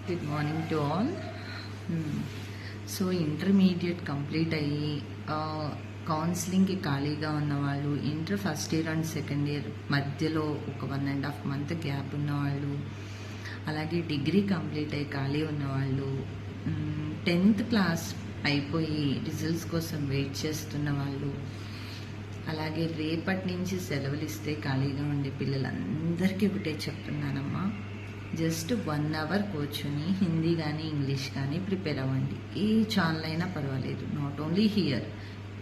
Good morning to all. So intermediate complete అయ్యి కౌన్సిలింగ్కి ఖాళీగా ఉన్నవాళ్ళు, inter first year and second year మధ్యలో ఒక 1.5 month గ్యాప్ ఉన్నవాళ్ళు, అలాగే డిగ్రీ కంప్లీట్ అయ్యి ఖాళీ ఉన్నవాళ్ళు, 10th క్లాస్ అయిపోయి రిజల్ట్స్ కోసం వెయిట్ చేస్తున్న వాళ్ళు, అలాగే రేపటి నుంచి సెలవులు ఇస్తే ఖాళీగా ఉండే పిల్లలందరికీ ఒకటే చెప్తున్నానమ్మా, జస్ట్ 1 hour కూర్చొని హిందీ కానీ ఇంగ్లీష్ కానీ ప్రిపేర్ అవ్వండి. ఏ ఛానల్ అయినా పర్వాలేదు, నాట్ ఓన్లీ హియర్,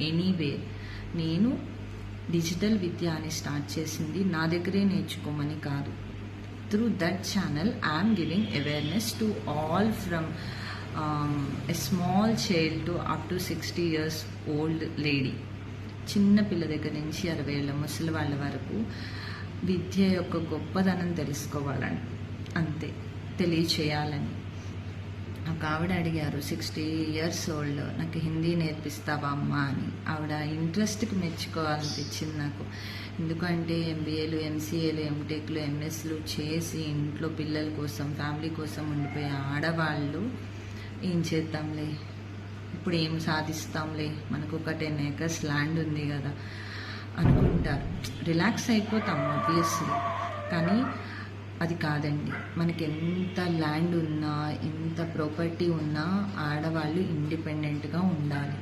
ఎనీవేర్. నేను డిజిటల్ విద్య అని స్టార్ట్ చేసింది నా దగ్గరే నేర్చుకోమని కాదు. Through that channel I'm giving awareness to all from a small child to up to 60 years old lady. చిన్న పిల్ల దగ్గర నుంచి 60 ఏళ్ళ ముసలి వాళ్ళ వరకు విద్య యొక్క గొప్పదనం తెలుసుకోవాలని, అంతే, తెలియచేయాలని. ఒక ఆవిడ అడిగారు, 60 years ఓల్డ్, నాకు హిందీ నేర్పిస్తావా అమ్మా అని. ఆవిడ ఇంట్రెస్ట్కి మెచ్చుకోవాలనిపించింది నాకు. ఎందుకంటే MBAలు, MCAలు, MTechలు, MSలు చేసి ఇంట్లో పిల్లల కోసం, ఫ్యామిలీ కోసం ఉండిపోయే ఆడవాళ్ళు ఏం చేద్దాంలే, ఇప్పుడు ఏం సాధిస్తాంలే, మనకు ఒక 10 acres ల్యాండ్ ఉంది కదా అనుకుంటారు. రిలాక్స్ అయిపోతాం ఆబ్వియస్లీ, కానీ అది కాదండి. మనకి ఎంత ల్యాండ్ ఉన్నా, ఎంత ప్రాపర్టీ ఉన్నా ఆడవాళ్ళు ఇండిపెండెంట్గా ఉండాలి.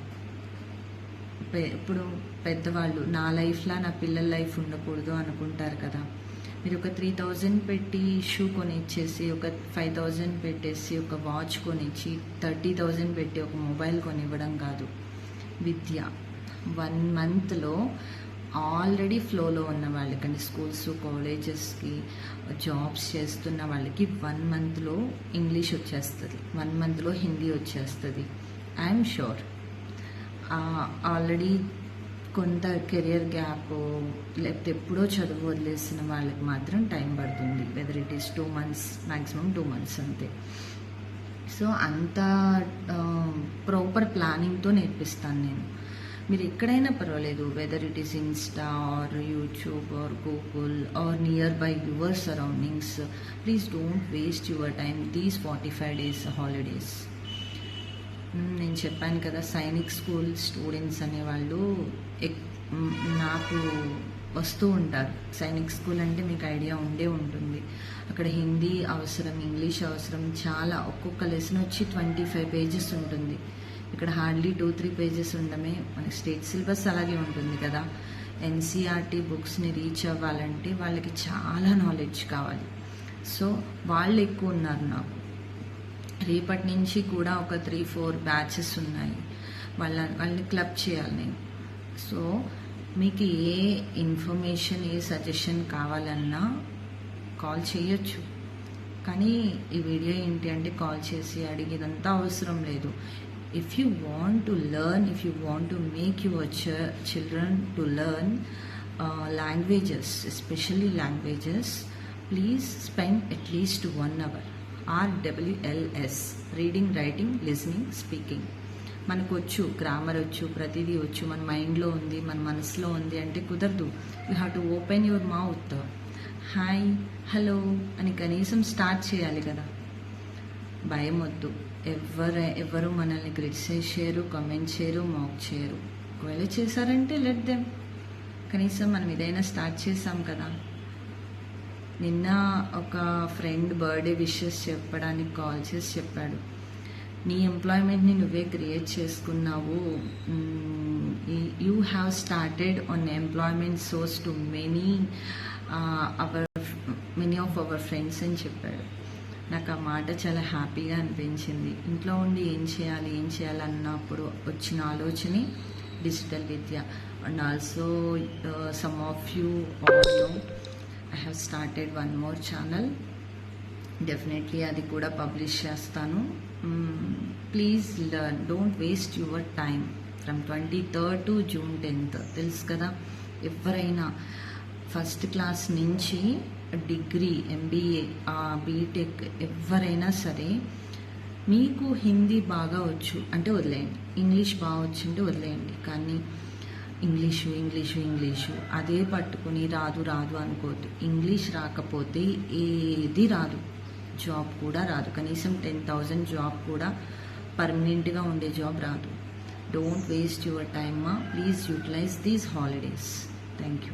ఇప్పుడు పెద్దవాళ్ళు నా లైఫ్లా నా పిల్లల లైఫ్ ఉండకూడదు అనుకుంటారు కదా. మీరు ఒక 3,000 పెట్టి షూ కొనిచ్చేసి, ఒక 5,000 పెట్టేసి ఒక వాచ్ కొనిచ్చి, 30,000 పెట్టి ఒక మొబైల్ కొనివ్వడం కాదు. విద్య 1 monthలో ఆల్రెడీ ఫ్లోలో ఉన్న వాళ్ళకండి, స్కూల్స్, కాలేజెస్కి, జాబ్స్ చేస్తున్న వాళ్ళకి 1 monthలో ఇంగ్లీష్ వచ్చేస్తుంది, 1 monthలో హిందీ వచ్చేస్తుంది. I'm sure. ఆల్రెడీ కొంత కెరియర్ గ్యాప్, లేకపోతే ఎప్పుడో చదువు వదిలేసిన వాళ్ళకి మాత్రం టైం పడుతుంది. Whether it is 2 months, maximum 2 months అంతే. సో అంత ప్రాపర్ ప్లానింగ్తో నేర్పిస్తాను నేను. మీరు ఎక్కడైనా పర్వాలేదు, whether it is insta or YouTube or Google or nearby your surroundings, please don't waste your time these 45 days holidays. నేను చెప్పాను కదా, సైనిక్ స్కూల్ స్టూడెంట్స్ అనేవాళ్ళు నాకు వస్తూ ఉంటారు. సైనిక్ స్కూల్ అంటే మీకు ఐడియా ఉండే ఉంటుంది. అక్కడ హిందీ అవసరం, ఇంగ్లీష్ అవసరం చాలా. ఒక్కొక్క లెసన్ వచ్చి 25 pages ఉంటుంది. ఇక్కడ హార్డ్లీ 2-3 pages ఉండమే. మనకి స్టేట్ సిలబస్ అలాగే ఉంటుంది కదా. NCERT బుక్స్ని రీచ్ అవ్వాలంటే వాళ్ళకి చాలా నాలెడ్జ్ కావాలి. సో వాళ్ళు ఎక్కువ ఉన్నారు నాకు. రేపటి నుంచి కూడా ఒక 3-4 batches ఉన్నాయి. వాళ్ళని క్లబ్ చేయాలి నేను. సో మీకు ఏ ఇన్ఫర్మేషన్, ఏ సజెషన్ కావాలన్నా కాల్ చేయొచ్చు. కానీ ఈ వీడియో ఏంటి అంటే కాల్ చేసి అడిగేదంతా అవసరం లేదు. If you want to learn, if you want to make your children to learn languages, especially languages, please spend at least 1 hour. RWLS, reading, writing, listening, speaking. మనకు వచ్చు, గ్రామర్ వచ్చు, ప్రతిదీ వచ్చు, మన మైండ్లో ఉంది, మన మనసులో ఉంది అంటే కుదరదు. You have to open your mouth. Hi, hello అని కనీసం స్టార్ట్ చేయాలి కదా. భయం వద్దు. ఎవరు మనల్ని క్రిటిసైజ్ చేయరు, కమెంట్ చేయరు, మాక్ చేయరు. ఒకవేళ చేశారంటే లెట్ దెమ్. కనీసం మనం ఇదైనా స్టార్ట్ చేసాం కదా. నిన్న ఒక ఫ్రెండ్ బర్త్డే విషెస్ చెప్పడానికి కాల్ చేసి చెప్పాడు, నీ ఎంప్లాయ్మెంట్ని నువ్వే క్రియేట్ చేసుకున్నావు, you have started on employment source to many of our friends అని చెప్పాడు. నాకు ఆ మాట చాలా హ్యాపీగా అనిపించింది. ఇంట్లో ఉండి ఏం చేయాలి అన్నప్పుడు వచ్చిన ఆలోచనే డిజిటల్ విద్య. And also some of you all know I have started one more channel. Definitely అది కూడా పబ్లిష్ చేస్తాను. Please learn, don't waste your time. From 23rd to June 10th తెలుసు కదా. ఎవరైనా ఫస్ట్ క్లాస్ నుంచి డిగ్రీ, MBA, బీటెక్ ఎవరైనా సరే, మీకు హిందీ బాగా వచ్చు అంటే వదిలేయండి, ఇంగ్లీష్ బాగా వచ్చు అంటే వదిలేయండి. కానీ ఇంగ్లీషు అదే పట్టుకుని రాదు అనుకోవద్దు. ఇంగ్లీష్ రాకపోతే ఏది రాదు. జాబ్ కూడా రాదు, కనీసం 10,000 జాబ్ కూడా పర్మనెంట్గా ఉండే జాబ్ రాదు. Don't waste your time, please utilise these holidays. Thank you.